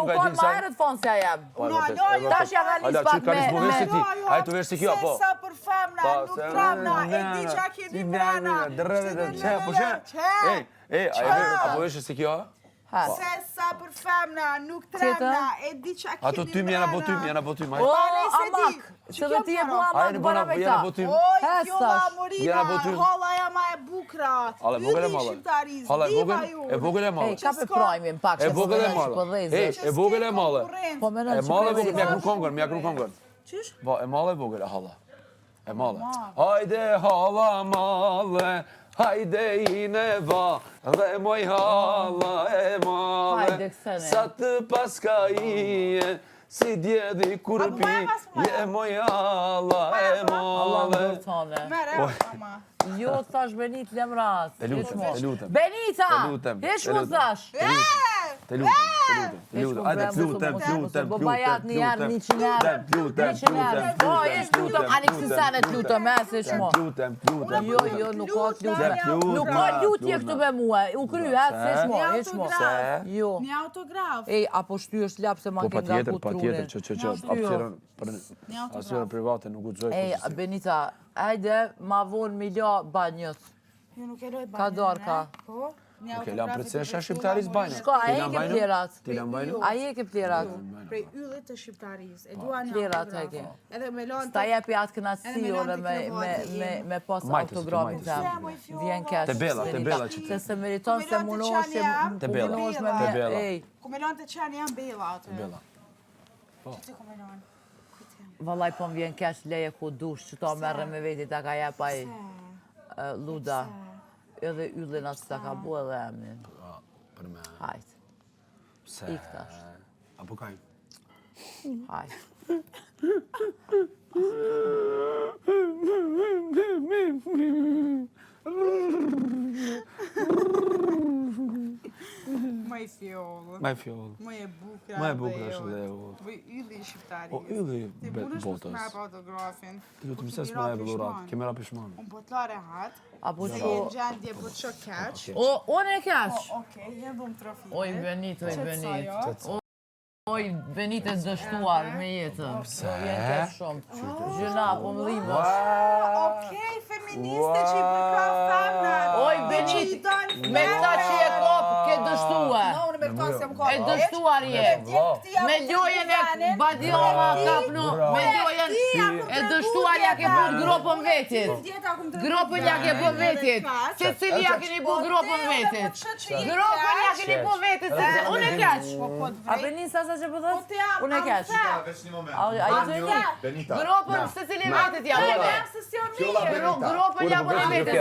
u konë ma herët fonë se jem. Tash ja ka një spak me... Ajë të vesh si kjo, po. Se sa për femna, nuk tramna, e di qa ke di mrena. Apo vesh si kjo? Se sa për femna, nuk tramna, e di qa ke di mrena. Ato tym jena po tym. O, amak, që dhe ti e bu amak bëra me ta. Oj, kjo la morina, holla ja ma e bukrat. Yli shqiptariz, diva ju. E vogël e mallë. Ej, ka për projmi më pak, E vogël e mallë. E vogël e mallë. Po me E mallë e vogël, mja kru kongër. Qysh? Po, e mallë e vogël, e halla. E mallë. Hajde halla mallë, hajde i neva, dhe moj halla e mallë. Sa të paska ije, si djedi kurpi, je moj halla e mallë. Mere, mama. Jo, thash Benit, lem rast. Të lutem. Benita! Hesh mu thash. Të lutem. Ajde, të lutem. Po bajat një herë, 100 herë. 100 herë. Po, hesh të lutem, ani kësi sene të lutem, e se shmo. Jo, nuk ka të lutem. Nuk ka lutje këtu be mua. U kry, e se shmo, hesh mo. Jo. Një autograf. Ej, apo shty është lap se ma ke nga ku trunin. që apsirën private nuk u gjoj. Ej, Benita, hajde, ma vonë mi la banjët. Jo nuk e loj banjën. Ka darka. Po, një Oke, lam autograf. përcen shë shqiptaris banjë. Shko, a e ke plerat? Ti lam banjë? A e ke plerat? Prej yllit të shqiptaris. E dua një Plerat e autograf. ke. Edhe me lanë Sta jepi atë kënaqësi ore me pas autografin tem. Vjen keq. Te bella që ti. Se se meriton se munosh Te bella. Ej, ku me lanë të qenë jam bella atë. Bella. Që ti ku me lanë? vallaj po më vjen keq leje ku dush që ta merre me veti ta ka jep ai Luda. Edhe yllin atë ta ka bu edhe emnin. Për me... Hajt. Pse... Ik tash. Apo kaj? Hajt. Maj fjollë. Maj fjollë. Maj e bukra. Maj e bukra është dhe jo. Voj ylli shqiptari. O, ylli Ti bunesh botës. të snap autografin. Ti du të mëses me e vëllurat, kemi ra pishman. Unë po t'lare hat. Apo Se që... e gjendje po t'qo keq. O, unë e keq. Okej, jedhum trofite. Oj, Benit, oj, Benit. Qetësa, Oj, Benit e dështuar me jetën. Vjen keq shumë. Gjëna, po më dhimosh. Okej, feministe që i përka femna. Oj, Benit, me këta që e kop, ke dështuar. Unë me këta se më ka. E dështuar je. Me ljojen e Badioma kapnu, me ljojen e dështuar ja ke bërë gropën vetit. Gropën ja ke bërë vetit. Se cili ja keni bërë gropën vetit. Gropën ja keni bërë vetit, se unë e keq. A Benin sa që pëthës? Unë e keq. A jetë Benita. gropën se cili vetit ja bërë. Gropën ja bërë vetit.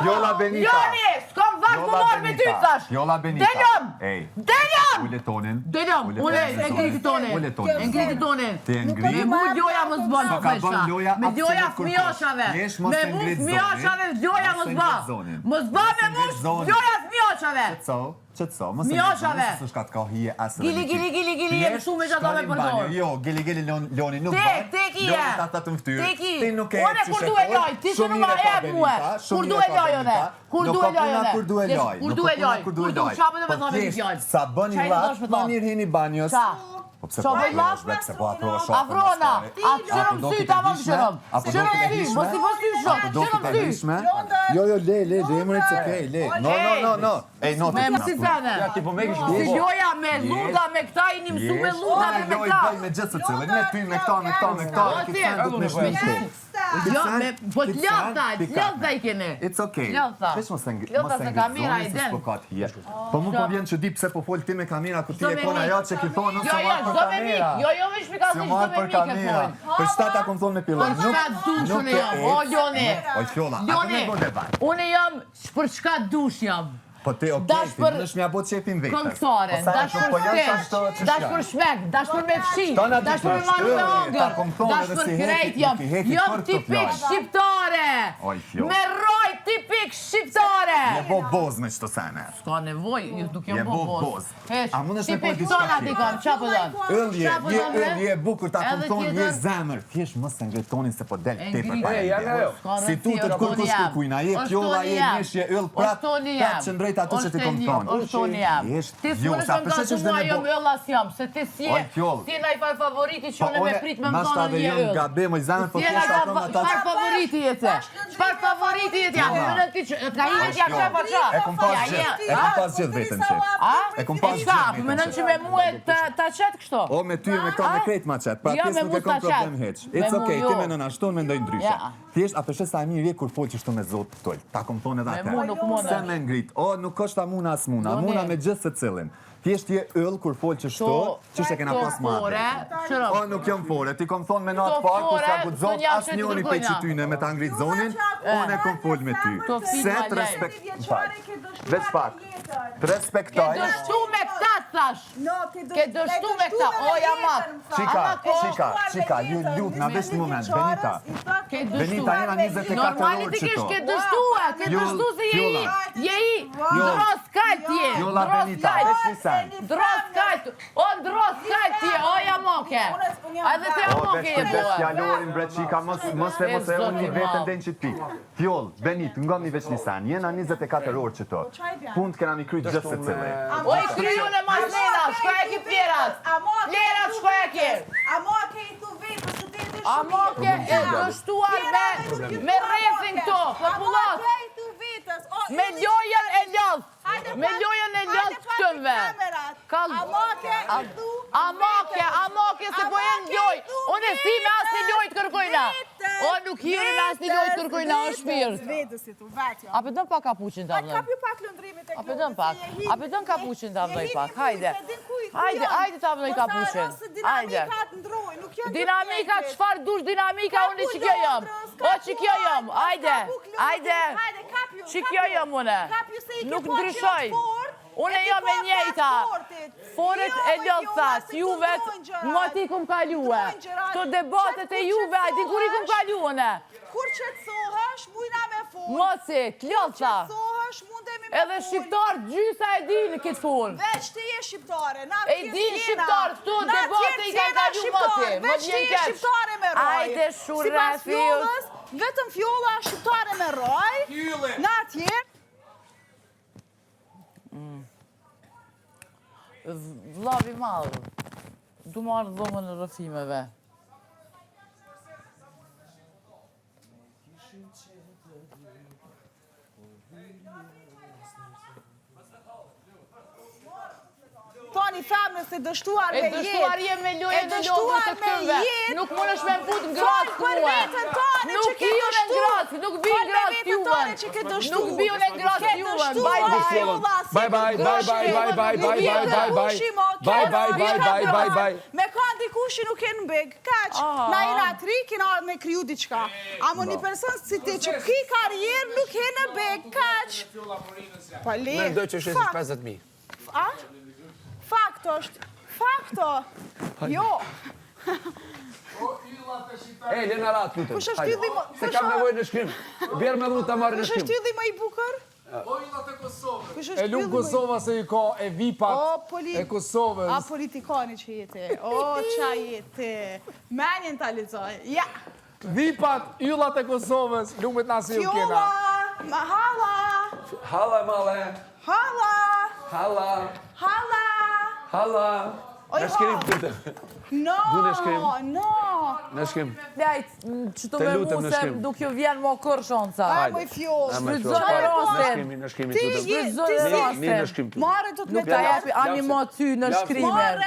Jola Benita. Joni, s'kom vakt më morë me ty, thash. Jola Benita. Deljom! Ej. Deljom! Ule tonin. Deljom, unë e ngriti tonin. Ule tonin. E ngriti tonin. Ti e ngri. Me mu ljoja më zbon Ka për bën loja me ljoja absolut fmioshave. Jesh mos Me e mu ngrit fmioshave ljoja më zba. Më zba me mu ljoja fmioshave. Qëtëso, mos e Mioshave. ngrit. Së shkat ka hije asë. Gili, jem shumë e që ato me përdor. Jo, gili loni nuk Te, bën. te ki je. Loni ta të mftyrë. Te ki. Ti nuk e Unë kur du e loj, ti që në ma e muë. Kur du e loj une. Kur du e loj une. Kur du e loj. Kur du e loj. Kur du qabë dhe me thome një fjallë. Sa bëni rat, ma mirë hini banjos. Qa? Po pse Qa po bëjt afrosh, be pse po afrosh shokën. Afrona, shërëm sy, ta më shërëm. Shërëm sy, mos i pos ty shok, Do të shërëm sy. lishme? Jo, le, emri it's okay, le. No. Ej, no, Me mësi fene. Ja, ti po me kish Si ljoja me luda, me këta i një mësu me luda dhe me Jo, i këta. bëj me gjithë së cilin, me ty, me këta, me shmishti. Jo, po t'lodha i kene. It's okay. Lodha. Vesh mos e Lodha se kamera i den. Po mu po vjen që di pse po fol ti me kamera ku ti e kona ajo që ki thonë ose marr për do me mik. kamera. Jo, vesh me ka Se marr për kamera. Për shtata kom thonë me pillon. Për çka dushun e jam, o Ljoni. O fjolla, atë Ljoni, me gode vaj. unë jam për çka dush jam. Po ti Dash okay, ti për- nësh mja bot qepin vetes. Këngëtare, dash për skeq, dash për shmek, dash për me fshi, dash për me marrë me ongër, dash për krejt jam. Jam tipik shqiptare. Oj, fjo. Me roj tipik shqiptare. Je bo boz me qëto sene. Ska nevoj, nuk Je jam bo bo boz. Heq, A mundesh ti me po diçka pektona ti kam, qa po dënë? Je bukur, ta kom thonë, je zemër. Thjesht mos e ngrit tonin se po del tepër para. Si tutët kur kush kujna, je pjolla, je nesh, je yll prap, prap që ndrejt ato që ti kom thonë. Oshtoni jam. Ti s'munësh me nga su mua jo me ëllas jam, se ti si e naj favoriti që unë me prit me më thonë një ëll. Gabim, oj zemër, po thjesht ato me ta... Çfarë favoriti jetë? Çfarë favoriti jetë jam? Më ti ka imet ja çfarë po çfarë? E kom pas gjithë vetën që. E kom pas gjithë vetën që. Më nënë që me mua ta qetë kështu? O, me ty me kam me krejt ma qetë, pra pjesë nuk e kom problem heq. It's okej, ti me nëna shtu me ndoj ndryshe. Thjesht, a përshë sa e mirë je kur folë që shtu me zotë të tollë. Ta kom thonë edhe atë. Se me ngrit. O, nuk është ta muna as muna. Muna me gjithë se cilin. Thjesht je ëll kur folë që shtu, që shte kena pas marrë. O, nuk jam fore. Ti kom thonë me natë parë, kur sa gudzot, as njoni pej që tyne me ta ngrit zonin, unë e kom folë me ty. Se të respekt... Veç pak. Të respektoj. Ke dështu me këta, thash. Ke dështu me këta. O, jam Qika, ju lutna, vesh në moment, Benita. Benita, jena 24 orë Normalitikisht ke dështua, ke dështu se je i dros kalt je. Jola Benita, vesh një sen. Dros kalt, o dros kalt je, o jamoke. A dhe te jamoke je Vesh bua. fjallorin, bre qika, mos e unë një vetën den që ti. Fjoll, Benit, ngom një veç një sen, jena 24 orë që to. Punë kena mi kryt gjithë se cilë. O i kryu në masnena, shko e ki fjerat. Fjerat shko e ki. Amoke e dështuar me rrethin këto, popullat. Me lojën e ljodh. Me lojën e ljodh këtëve. Amoke se po jenë ljoj. Unë e si me asë një ljoj të kërkojna. O nuk jiri me asë një ljoj të kërkojna, o shpirt. A për dëm pak kapuqin të avdoj? A për dëm pak? A për dëm kapuqin të avdoj pak? Hajde. Hajde të avdoj kapuqin. Hajde. Dinamika, qëfar dush dinamika, unë që kjo jëm. O që kjo jëm. Hajde. Që kjo jëm une. Nuk ndryshoj. Unë e jam e njejta. Foret e ljotësas, juvet, më ti kum kalue. Këto debatet e juve, a di kur i kum kalune. Kur që të sohësh, mujna me forë. Moci, t'ljotësa. Kur që të sohësh, mundemi me Edhe shqiptar gjysa e dini këtë punë. Veç të je shqiptare. E din shqiptar, këtu debate i kanë kalu moci. Veç të je shqiptare me roj. Ajde shurë, Si pas fjollës, vetëm fjolla shqiptare me roj. Na tjerë. Vlavi madhë, du marrë dhomën e rëfimeve. Toni thamë nëse dështuar me jetë. E dështuar je me lojën e lojën të këtëve. Nuk më nëshme më putë në gratë kuë. Nuk biju në gratë, nuk biju në gratë juven. Nuk biju në gratë juven. Bye. Me ka ndikushi nuk e në begë, kaq. Na i natri, kena me kryu diqka. Amo një person si ti që ki karierë nuk e në begë, kaq. Pa le. Me ndoj që shesit 50.000. A? Fakto është. Fakto. Jo. E, Lena ratë, lutëm. Kush është ylli më... Se kam nevoj në shkrim. Bjerë me dhru të marrë në Kush shkrim. është ylli më i bukër? O illat e Kosovës. Kush është E ylli lumë më i... Kosova se i ka e vipat e Kosovës. A politikani që jete. O, qa jete. Menjen të alizoj. Ja. Vipat, yllat e Kosovës, lumët nasi ju kena. Fjolla. Ma hala. Hala, male. Hala. Hala. Hala. Hala. Në shkrim të të. No. Du në shkrim. No. Në shkrim. Lejt, që të me lutem, mu në se shkrim. duk ju vjen mo kërë shonca. A, moj fjollë. Shfrytëzoj rastin. Në shkrim, Ti të të. Shfrytëzoj Një në rastin. shkrim të. Mare do të me Nuk ta jepi animaty në shkrimer.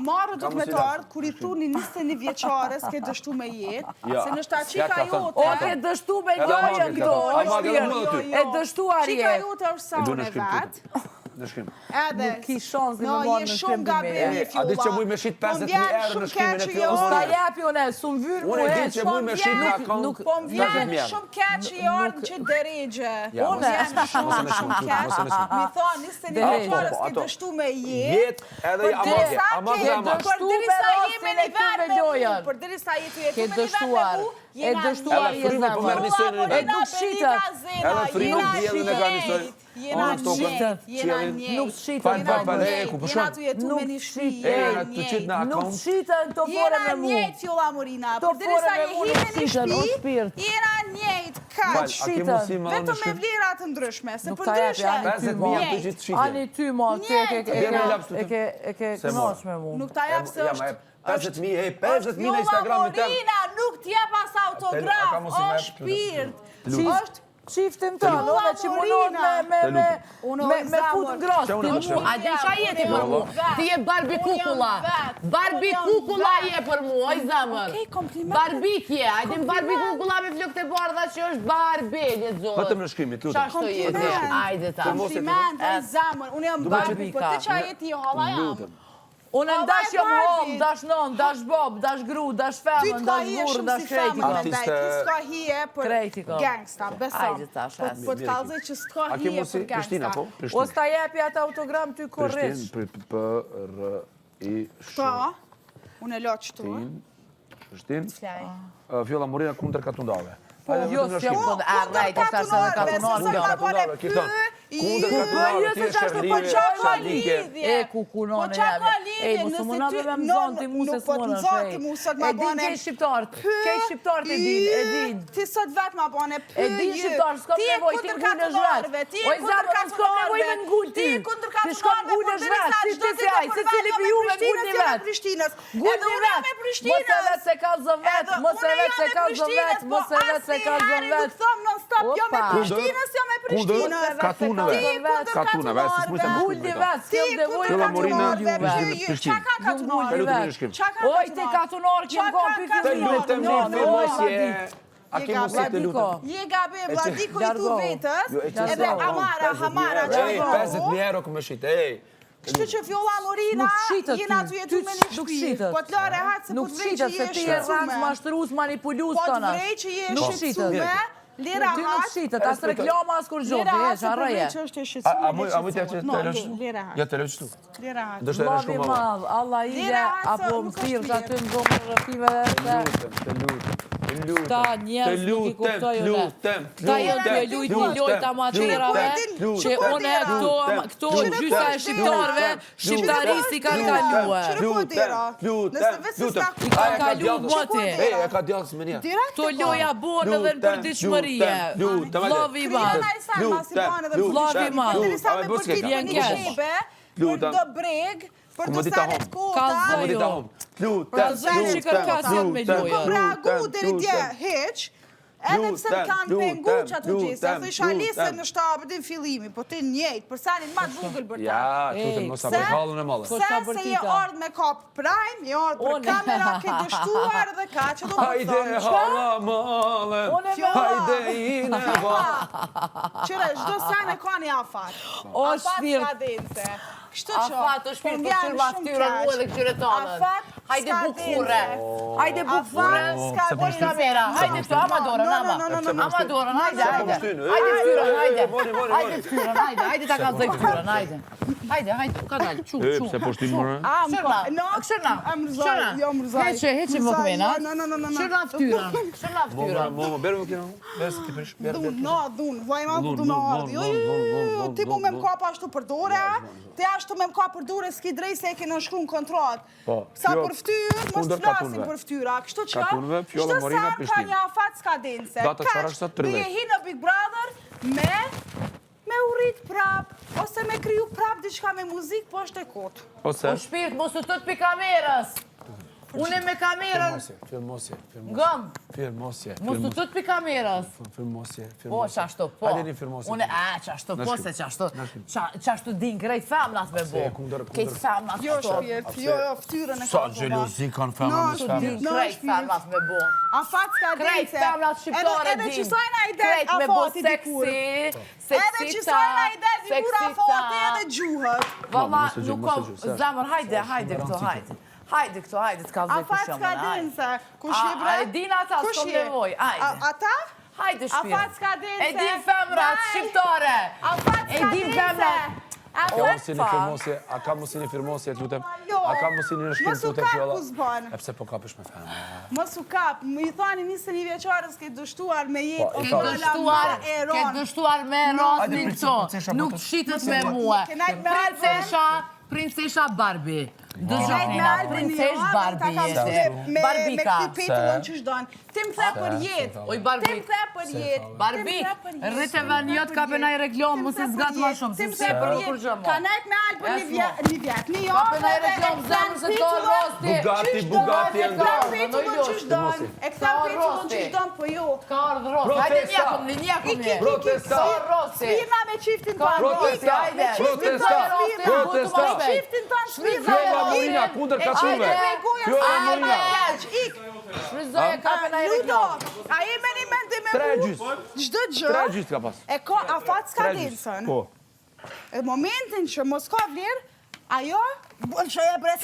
Mare do të me të ardhë, kur i thuni 21 vjeqare s'ke dështu me jetë, se në shta qika jote. O, ke dështu me lojën këto, o shpirë. E dështuar Qika je. jote është sa unë e vetë. Ndëshkim. Edhe. Nuk ki shans në No, marrë je në shumë gabimi fjolla. A di që muj me shit 50.000 euro në shkrimin e fjollës Ta Morinës? jepi une, s'u vyrë mu Unë e di që muj me shit në akont Po më vjen 50.000 shumë keq i ardhë që dërigje. Ja, Po më vjen shumë keq. Mi thonë, nisë një qërës ke dështu me jetë. Edhe ama Për diri sa jemi një verë me mu, për diri sa jetu jetu me një verë me mu, e dështuar i Frime po merë njësojnë në e nuk shqitet. Edhe frime djelën e ka njësojnë. Jena njët. Nuk shqitet. Jena tu jetu me një shpi. Nuk shqitet të fore me mu. Jena njët, Fjolla Morina. Të Për diri fore sa me je mu hi nuk me një shqitet, o shpi, shpirt. jena njët, kaq. Vetëm me vlera të ndryshme, se Nuk për ta jepi, ani ty ndryshe. ma. 50.000 të gjithë shqitje. Ani ty ma, e ke Se knosh me mu. Nuk ta jep se është... 50.000 në Instagramin tem. Morina, nuk t'jep as autograf, o shpirt. Qiftin të, në që munon me fut ngrosë. A di qa jeti për mu? Ti je Barbie Kukula. Barbie Kukula je për mu, oj zamër. Okej, kompliment. Barbie a di Barbie Kukula me flokët e bardha që është Barbie, një zonë. Vetëm në shkrimit, lutem. Qashtu jeti, ajde ta. Kompliment, oj zamër. Unë jam Barbie, për ti qa jeti jo hala jam. Unë ndash jam hom, dash non, dash bob, dash gru, dash femën, dash burë, dash krejti. Ty s'ka hije për gangsta, beso. Ajde ta, shes. Po t'kallëzoj që s'ka hije për Prishtina, gangsta. po? O s'ta jepi atë autogram ty korrish. Ta, unë e lo qëtu. Prishtin, Flaj. Fjolla Morina kundër katundave. Jo, s'jam kundër, rejt, është ashtë edhe katunar, kjo. Kundër katunave, ti e shërlive, shadike. E kukunon e jave. E, mos më në bëve më zonë ti mu se s'monë është. E din kej shqiptarët, e din. Ti sot vetë ma bane pë. E din shqiptarët, s'kom nevoj, ti ngullë është vetë. Oj, zamër, s'kom nevoj me ngullë ty. Ti shkom ngullë është vetë, si ti si aj, se cili për ju me ngullë një vetë. Ngullë një vetë, mos e vetë se ka zë vetë, mos e vetë se ka zë vetë, Nuk thom non stop, jo me Prishtinës, jo me Prishtinës. Katunave, si s'mujtë më ngullë një vetë, s'kem devoj Fjolla Morina, Qa ka katunar? Oj, te katunar që më kom për Të lutem një filmosje. A ke mos të lutem? Je gabe, Vladiko i tu vetës, edhe Hamara që Ej, 50.000 euro këmë shite, ej. Kështu që Fjolla Morina, jena tu jetu me një shpi, po t'lore hatë se po t'vrej që je se ti e rrëndë mashtrus, manipulus po të në. t'vrej që je shqetsume, lera Ty nuk hatë, shqitet, as reklama as kur gjotë, lera e hatë se po qarëje. t'vrej që është e shqetsume. A mu t'ja që të lështu? Lera hatë. Ja të lështu. Lera hatë. Dështë e lështu Blavi më vë. madh, Allah ide, apo më thirë që aty më zonë në rëfive dhe ta njerës nuk i kuptoj une. Ta jenë të lujt amaterave, që une këto gjysa e shqiptarve, shqiptarisi kanë kaluë. I kanë kalu bëti. E ka djallë së menja. Këto loja bonë edhe në përdishmërije. Vlavi madh. Vlavi madh. Për do breg, për do sanet kota. Pra zërë që kërkas janë me Kom lojën. reagu deri dje heq, edhe pse më kanë pengu që ato gjese, se isha lise në shtabët e fillimi, po ti njejt, për sanin ma të vogël bërta. Ja, lutem mos apër halën e madhe. Se je ardhë me kap prime, je ardhë për kamera, ke dështuar dhe ka që do më Hajde hala male, hajde i në va. Qëre, shdo sen e ka një afat. O shpirt. Afat kadence. Kështu që, Afat o shpirt, po qërë ma ftyra mu edhe këtyre tonën. Hajde bukure. Hajde bukure. Se për kamera. Hajde këtu, ama dorën, ama. Ama dorën, hajde. Hajde ftyrën, hajde. Hajde ta ka zëj ftyrën, hajde. Hajde, ka dalë, qu. Se po shtin mërë? Këshërna. Heqe më këmena. Këshërna ftyrën. Momo, berë më kina. Berë se ti prish. Dhun, vajma për dhun ardi. Ti mu me m'ka pa ashtu për dore, ti ashtu me m'ka për dore s'ki drej se e ke në shkru në kontrat. Sa për ftyrë, mos të flasin për ftyra. Kështu që, shtë sa ka një afat skadence. Dhe je hi në Big Brother me urit prap, ose me kriju prap diçka me muzik, po është e kotë. O shpirt, mos u tët pi kamerës. Une me kamerën. Filmosje. Gëm. Firmosje. Mos të tut pi kamerës. Firmosje. Po, qashtu, po. Hajde një firmosje. Une, qashtu, po se qashtu. Qashtu din krejt femnat me bo. Krejt femnat Jo, ato. shpirt, jo, ftyrën e Sa ka gjelozi kanë femra me Qashtu din shpemë. krejt femnat me bo. A fat s'ka Krejt dejse. femnat shqiptare din. Edhe që sajna i det Krejt a me bo fati dikur. seksi, Edhe që sajna i det dikur a fati edhe gjuhët. Valla, mos e gjë, nuk mos e kom, gjë, se- zamër, hajde këto, hajde. Hajde këto, hajde, t'ka A vëj fat kushëm. s'ka din se kush je bre? E din ata, Kush s'kom je? nevoj, hajde. Ata? Hajde A shpirë. fat s'ka din se? E din femrat shqiptare. A fat E s'ka din din se? femrat. A Ka fat mos një firmosje, a ka mos një firmosje, lutem. Jo, A ka mos një shkrim, mos u lutem kap fjolla. ku s'ban. E pse po kapesh me femra? Mos u kap, më i thani 21 vjeçarës ke dështuar me jetë Po, o i Ke ka dola dështuar, ma e ke ronë. dështuar me rosni këto. Nuk shqitet me mua. Ke najt me Albin? Princesha Barbie. Najt Dëgjoni me na, Albin princesh jo, Barbie ta kam jete. thënë me Barbika. këtë petullën që shdonë. Ti më the për jetë. Oj Ti Barbie. më the për jetë. Barbie, rriteve njët ka për naj reklam, mu se zgat ma shumë, Ti se më se the për për jetë. gjëmo. Ka najt me Albin një vjet. Një Ka për naj reklam zemër se ka rosti. Bugatti e Ka ndra. petullën që shdonë. E këta petullën që shdonë, po jo. Ka ardhë rosti. Hajde njakëm, një njakëm një. Protesta. Ka rosti. Svirna me qiftin Ka tonë. rosti, hajde. Protesta. Protesta. Me qiftin tonë svirna. Fjolla Murina, kundër kaçurve. Fjolla Murina. Shfryzoje ka për naj Ludo, reklam. a i meni mendi me Tre mu gjys. Çdo gjë. Tre gjys ka pas. E ka, a fat s'ka Tre gjys. dilësën. Po. E momentin që mos ka vlerë, ajo, bën që e bret.